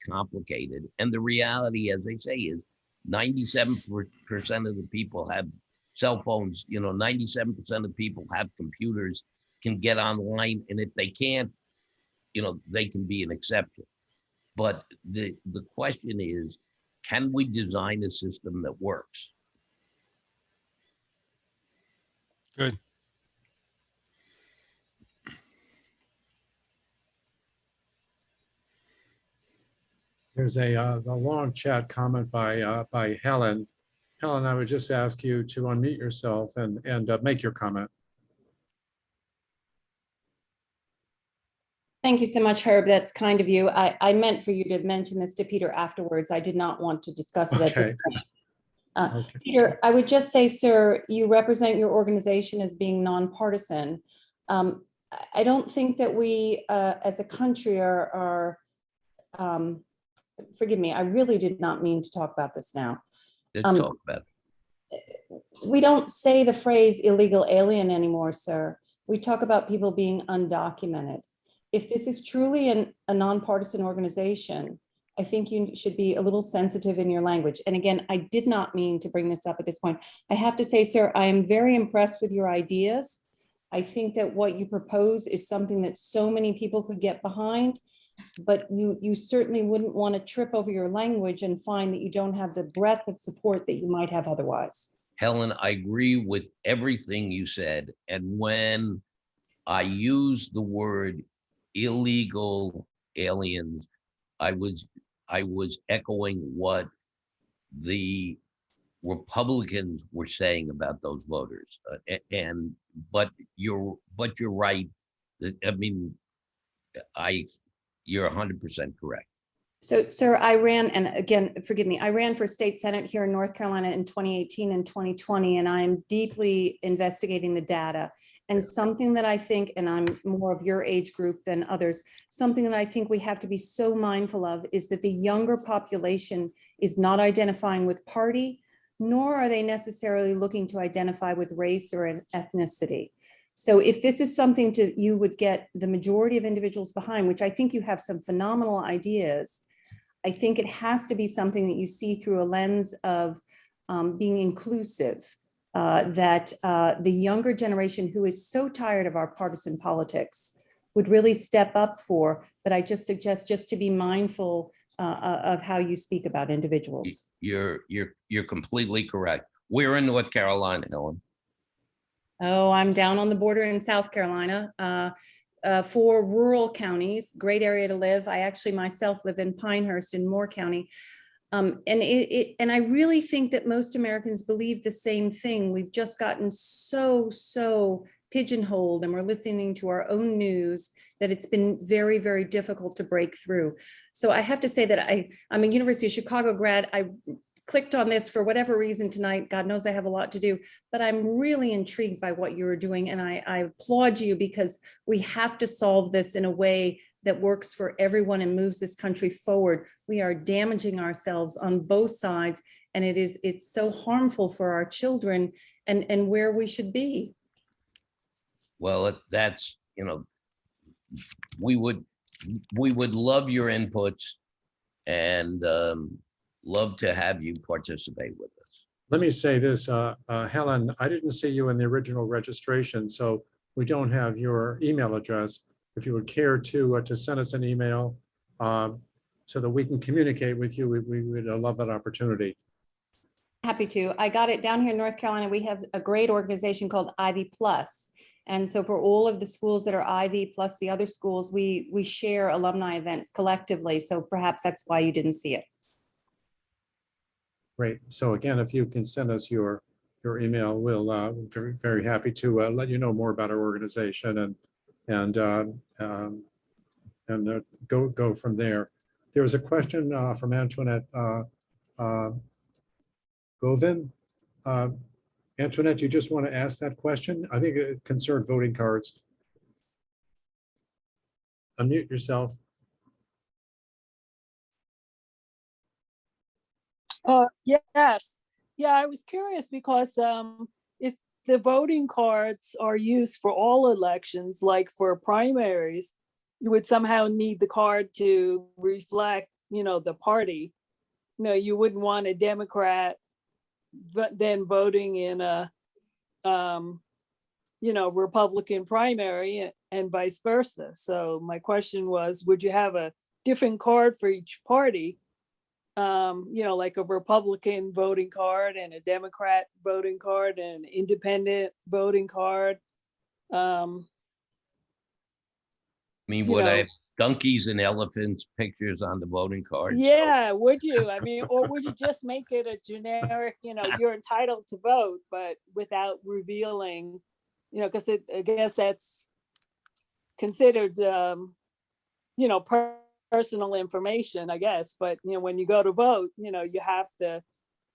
complicated. And the reality, as they say, is 97% of the people have cell phones, you know, 97% of people have computers, can get online. And if they can't, you know, they can be an exception. But the question is, can we design a system that works? Good. There's a long chat comment by Helen. Helen, I would just ask you to unmute yourself and make your comment. Thank you so much, Herb. That's kind of you. I meant for you to mention this to Peter afterwards. I did not want to discuss it at this Okay. point. Okay. Peter, I would just say, sir, you represent your organization as being nonpartisan. I don't think that we, as a country, forgive me, I really did not mean to talk about this now. Let's talk about it. We don't say the phrase illegal alien anymore, sir. We talk about people being undocumented. If this is truly a nonpartisan organization, I think you should be a little sensitive in your language. And again, I did not mean to bring this up at this point. I have to say, sir, I am very impressed with your ideas. I think that what you propose is something that so many people could get behind, but you certainly wouldn't want to trip over your language and find that you don't have the breadth of support that you might have otherwise. Helen, I agree with everything you said. And when I used the word illegal aliens, I was echoing what the Republicans were saying about those voters. But you're right. I mean, you're 100% correct. So, sir, I ran, and again, forgive me, I ran for state senate here in North Carolina in 2018 and 2020, and I am deeply investigating the data. And something that I think, and I'm more of your age group than others, something that I think we have to be so mindful of is that the younger population is not identifying with party, nor are they necessarily looking to identify with race or an ethnicity. So if this is something you would get the majority of individuals behind, which I think you have some phenomenal ideas, I think it has to be something that you see through a lens of being inclusive, that the younger generation who is so tired of our partisan politics would really step up for, but I just suggest just to be mindful of how you speak about individuals. You're completely correct. We're in North Carolina, Helen. Oh, I'm down on the border in South Carolina. For rural counties, great area to live. I actually myself live in Pinehurst in Moore County. And I really think that most Americans believe the same thing. We've just gotten so pigeonholed, and we're listening to our own news, that it's been very, very difficult to break through. So I have to say that I'm a University of Chicago grad. I clicked on this for whatever reason tonight. God knows I have a lot to do, but I'm really intrigued by what you're doing. And I applaud you, because we have to solve this in a way that works for everyone and moves this country forward. We are damaging ourselves on both sides, and it's so harmful for our children and where we should be. Well, that's, we would love your inputs and love to have you participate with us. Let me say this, Helen, I didn't see you in the original registration, so we don't have your email address. If you would care to send us an email so that we can communicate with you, we would love that opportunity. Happy to. I got it down here in North Carolina. We have a great organization called Ivy Plus. And so for all of the schools that are Ivy plus the other schools, we share alumni events collectively. So perhaps that's why you didn't see it. Great. So again, if you can send us your email, we'll very, very happy to let you know more about our organization and go from there. There was a question from Antoinette Govin. Antoinette, you just want to ask that question? I think it concerned voting cards. Unmute yourself. Yes. Yeah, I was curious because if the voting cards are used for all elections, like for primaries, you would somehow need the card to reflect, the party. You wouldn't want a Democrat then voting in a, Republican primary and vice versa. So my question was, would you have a different card for each party? Like a Republican voting card and a Democrat voting card and an independent voting card. Would I have donkeys and elephants pictures on the voting cards? Yeah, would you? Or would you just make it a generic, you're entitled to vote, but without revealing, because I guess that's considered you know, personal information, I guess. But, you know, when you go to vote, you know, you have to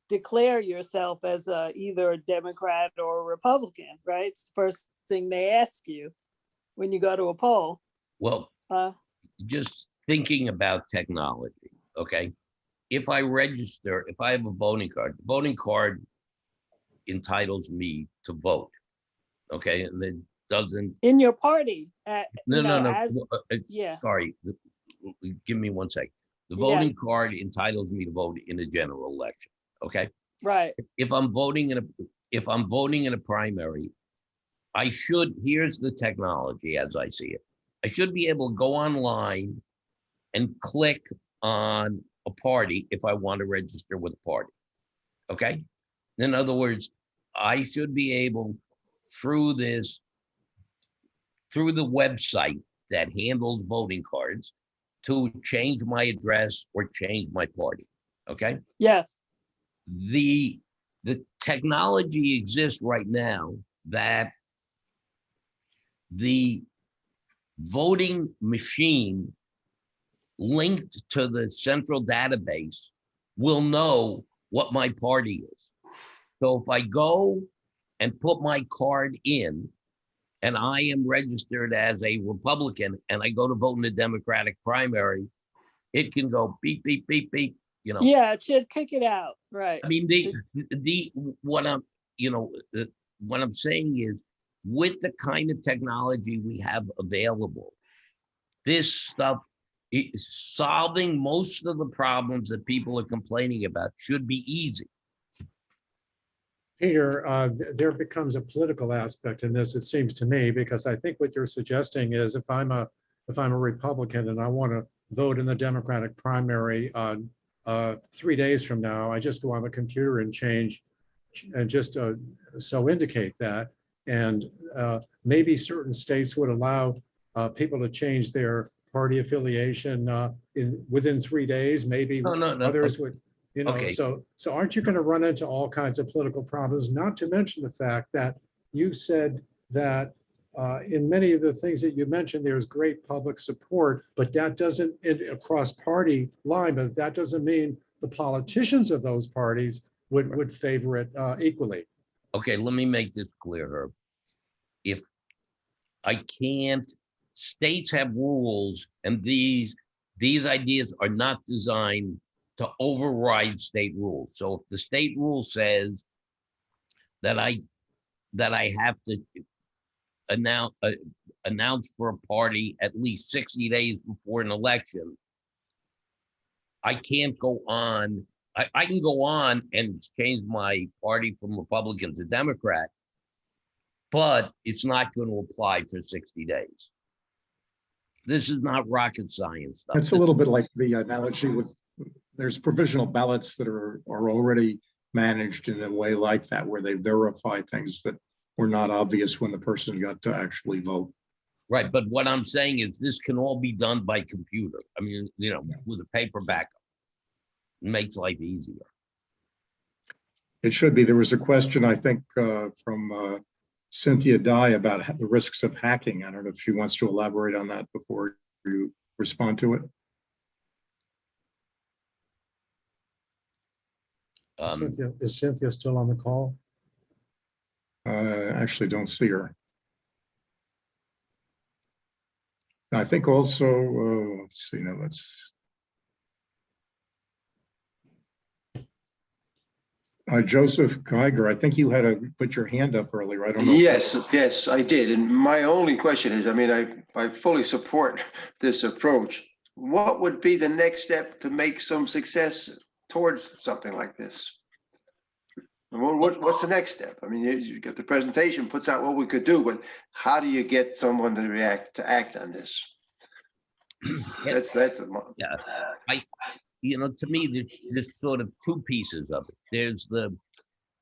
declare yourself as either a Democrat or a Republican, right? It's the first thing they ask you when you go to a poll. Well, Uh, just thinking about technology, okay? If I register, if I have a voting card, the voting card entitles me to vote, okay? And it doesn't, in your party, no, you no, know, no, as, it's, yeah. sorry, give me 1 second. The Yeah. voting card entitles me to vote in a general election, okay? Right. If I'm voting in a primary, I should, here's the technology as I see it. I should be able to go online and click on a party if I want to register with a party. Okay? In other words, I should be able through the website that handles voting cards to change my address or change my party. Okay? Yes. The technology exists right now that the voting machine linked to the central database will know what my party is. So if I go and put my card in and I am registered as a Republican and I go to vote in the Democratic primary, it can go beep, beep, beep, beep, you know. Yeah, it should kick it out. Right. I mean, what I'm saying is with the kind of technology we have available, this stuff is solving most of the problems that people are complaining about should be easy. Peter, there becomes a political aspect in this, it seems to me, because I think what you're suggesting is if I'm a Republican and I want to vote in the Democratic primary 3 days from now, I just go on the computer and change and just so indicate that. And maybe certain states would allow people to change their party affiliation within 3 days. Maybe No. others would. You know, Okay. so aren't you going to run into all kinds of political problems? Not to mention the fact that you said that in many of the things that you mentioned, there's great public support, but that doesn't across party line. But that doesn't mean the politicians of those parties would favor it equally. Okay, let me make this clear, Herb. If I can't, states have rules, and these ideas are not designed to override state rules. So if the state rule says that I have to announce for a party at least 60 days before an election, I can't go on. I can go on and change my party from Republican to Democrat, but it's not going to apply for 60 days. This is not rocket science stuff. It's a little bit like the analogy with, there's provisional ballots that are already managed in a way like that, where they verify things that were not obvious when the person got to actually vote. Right, but what I'm saying is this can all be done by computer. I mean, you know, with a paper backup. It makes life easier. It should be. There was a question, I think, from Cynthia Dye about the risks of hacking. I don't know if she wants to elaborate on that before you respond to it. Is Cynthia still on the call? Actually don't see her. I think also, let's see, now Joseph Geiger, I think you had to put your hand up earlier. I don't know. Yes, I did. And my only question is, I mean, I fully support this approach. What would be the next step to make some success towards something like this? What's the next step? I mean, you get the presentation puts out what we could do, but how do you get someone to act on this? That's yeah. You know, to me, there's sort of two pieces of it.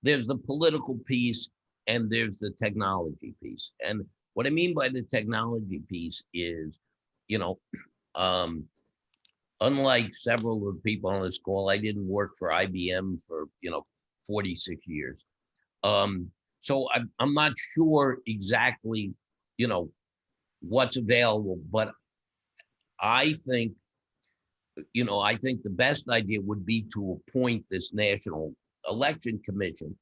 There's the political piece and there's the technology piece. And what I mean by the technology piece is, you know, unlike several of the people on this call, I didn't work for IBM for, 46 years. So I'm not sure exactly, what's available, but I think, I think the best idea would be to appoint this National Election Commission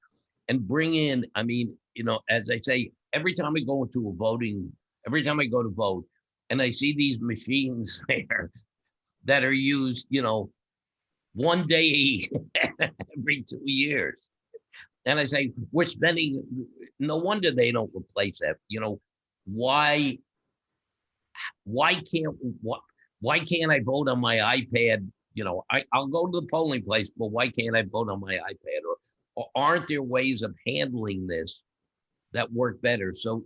and bring in, I mean, as I say, every time I go to vote, and I see these machines there that are used, one day every 2 years. And I say, we're spending, no wonder they don't replace that. Why can't I vote on my iPad? I'll go to the polling place, but why can't I vote on my iPad? Or aren't there ways of handling this that work better? So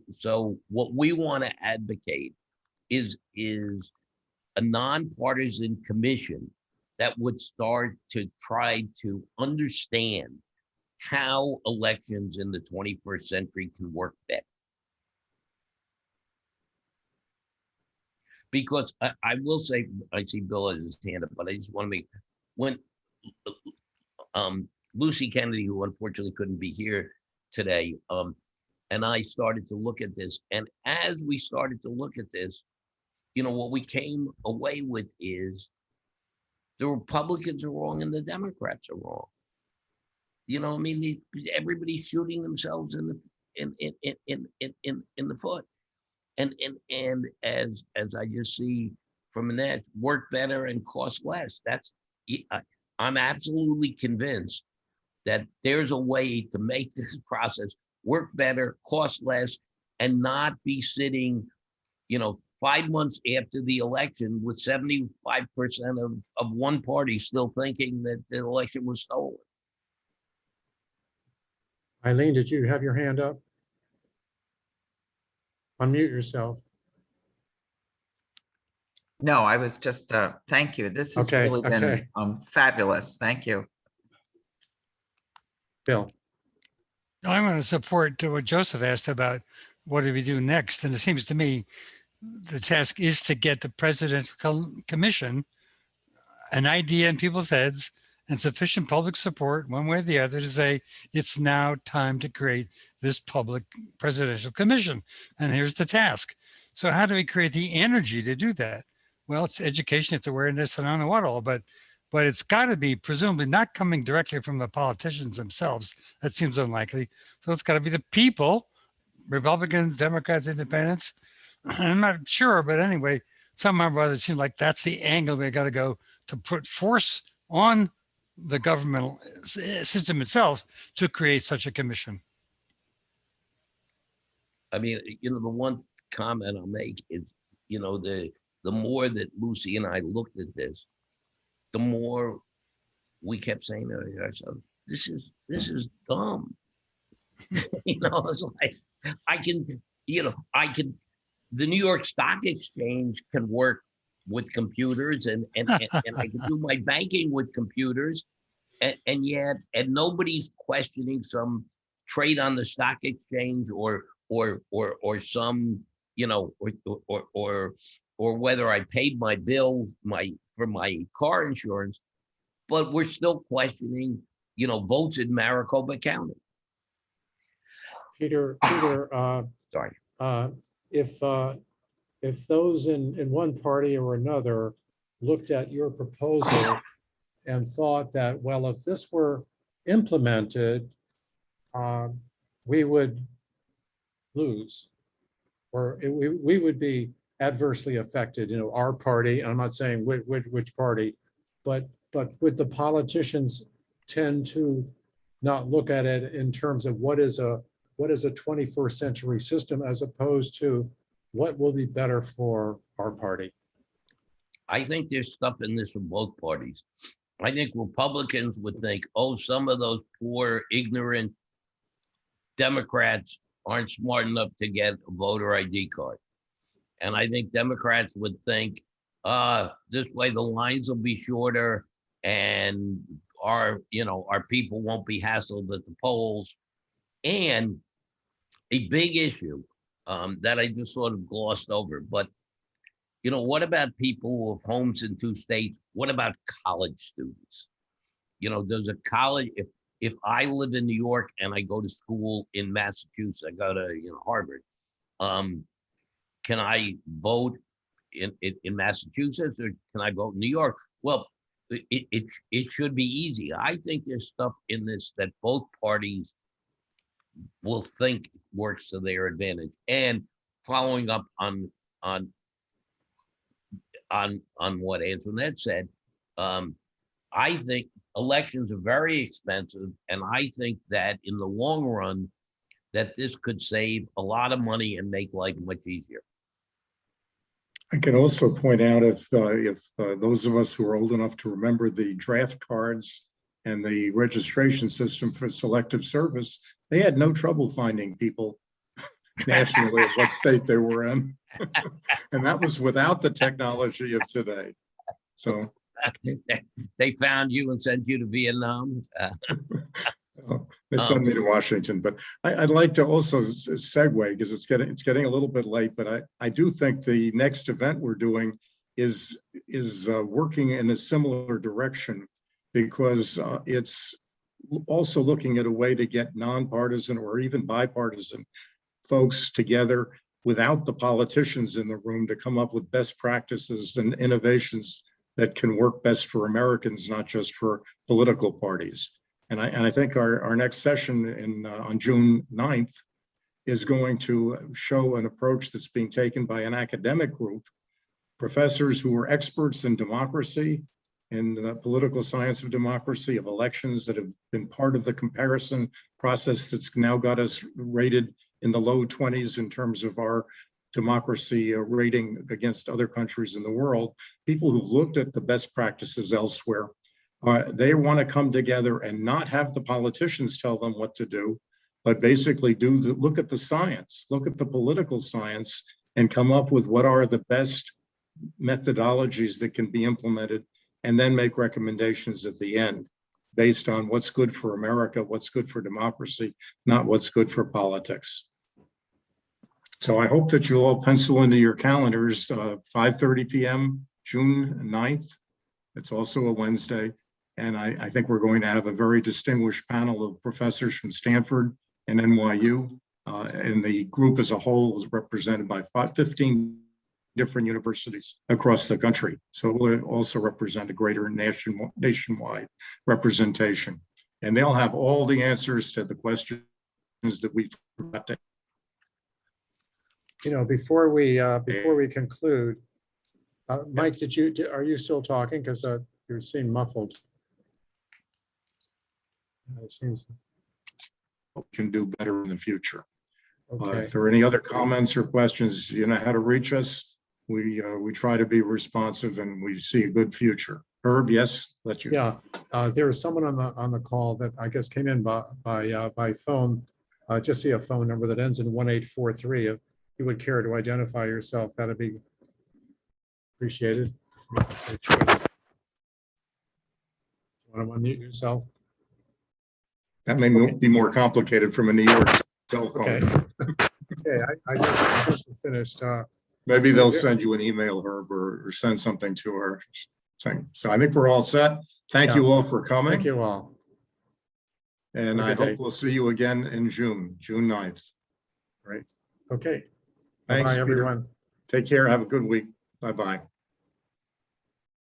what we want to advocate is a nonpartisan commission that would start to try to understand how elections in the 21st century can work better. Because I will say, I see Bill has his hand up, but I just want to make, when Lucy Kennedy, who unfortunately couldn't be here today, and I started to look at this, and as we started to look at this, what we came away with is the Republicans are wrong and the Democrats are wrong. I mean, everybody's shooting themselves in the foot. And as I just see from that, work better and cost less. I'm absolutely convinced that there's a way to make this process work better, cost less, and not be sitting, 5 months after the election with 75% of one party still thinking that the election was stolen. Eileen, did you have your hand up? Unmute yourself. No, I was just, thank you. This has Okay, really been fabulous. Thank you. Bill. I'm going to support what Joseph asked about what do we do next. And it seems to me the task is to get the Presidential Commission an idea in people's heads and sufficient public support one way or the other to say it's now time to create this public presidential commission. And here's the task. So how do we create the energy to do that? Well, it's education, it's awareness, and I don't know what all, but it's got to be presumably not coming directly from the politicians themselves. That seems unlikely. So it's got to be the people, Republicans, Democrats, Independents. I'm not sure, but anyway, somehow or other, it seems like that's the angle we got to go to put force on the governmental system itself to create such a commission. I mean, the one comment I'll make is, the more that Lucy and I looked at this, the more we kept saying to ourselves, this is dumb. It's like, the New York Stock Exchange can work with computers and I can do my banking with computers, and yet nobody's questioning some trade on the stock exchange or some, or whether I paid my bill for my car insurance, but we're still questioning, votes in Maricopa County. Peter, Sorry. If those in one party or another looked at your proposal and thought that, well, if this were implemented, we would lose, or we would be adversely affected, our party, I'm not saying which party, but would the politicians tend to not look at it in terms of what is a 21st century system as opposed to what will be better for our party? I think there's stuff in this from both parties. I think Republicans would think, oh, some of those poor, ignorant Democrats aren't smart enough to get a voter ID card. And I think Democrats would think, this way the lines will be shorter and our people won't be hassled at the polls. And a big issue that I just sort of glossed over, but what about people who have homes in 2 states? What about college students? Does a college, if I live in New York and I go to school in Massachusetts, I go to Harvard, can I vote in Massachusetts, or can I go to New York? Well, it should be easy. I think there's stuff in this that both parties will think works to their advantage. And following up on what Antoinette said, I think elections are very expensive, and I think that in the long run, that this could save a lot of money and make life much easier. I can also point out if those of us who are old enough to remember the draft cards and the registration system for selective service, they had no trouble finding people nationally of what state they were in. And that was without the technology of today. So they found you and sent you to Vietnam. they sent me to Washington, but I'd like to also segue, because it's getting a little bit late, but I do think the next event we're doing is working in a similar direction, because it's also looking at a way to get nonpartisan or even bipartisan folks together without the politicians in the room to come up with best practices and innovations that can work best for Americans, not just for political parties. And I think our next session on June 9th is going to show an approach that's being taken by an academic group, professors who are experts in democracy, in the political science of democracy, of elections, that have been part of the comparison process that's now got us rated in the low 20s in terms of our democracy rating against other countries in the world. People who've looked at the best practices elsewhere. They want to come together and not have the politicians tell them what to do, but basically look at the science, look at the political science, and come up with what are the best methodologies that can be implemented, and then make recommendations at the end based on what's good for America, what's good for democracy, not what's good for politics. So I hope that you'll all pencil into your calendars 5:30 p.m. June 9th. It's also a Wednesday. And I think we're going to have a very distinguished panel of professors from Stanford and NYU. And the group as a whole is represented by 15 different universities across the country. So it will also represent a greater nationwide representation. And they'll have all the answers to the questions that we forgot to. You know, before we conclude, Mike, are you still talking? Because you seem muffled. It seems. Can do better in the future. Okay. If there are any other comments or questions, you know how to reach us. We try to be responsive, and we see a good future. Herb, yes, let you. Yeah, there was someone on the call that I guess came in by phone. Just see a phone number that ends in 1843. If you would care to identify yourself, that'd be appreciated. Want to unmute yourself? That may be more complicated from a New York cell phone. Okay, I just finished. Maybe they'll send you an email, Herb, or send something to our thing. So I think we're all set. Thank you all for coming. Thank you all. And I hope we'll see you again in June 9th. Right. Okay. Thanks, Bye, Peter. everyone. Take care. Have a good week. Bye-bye.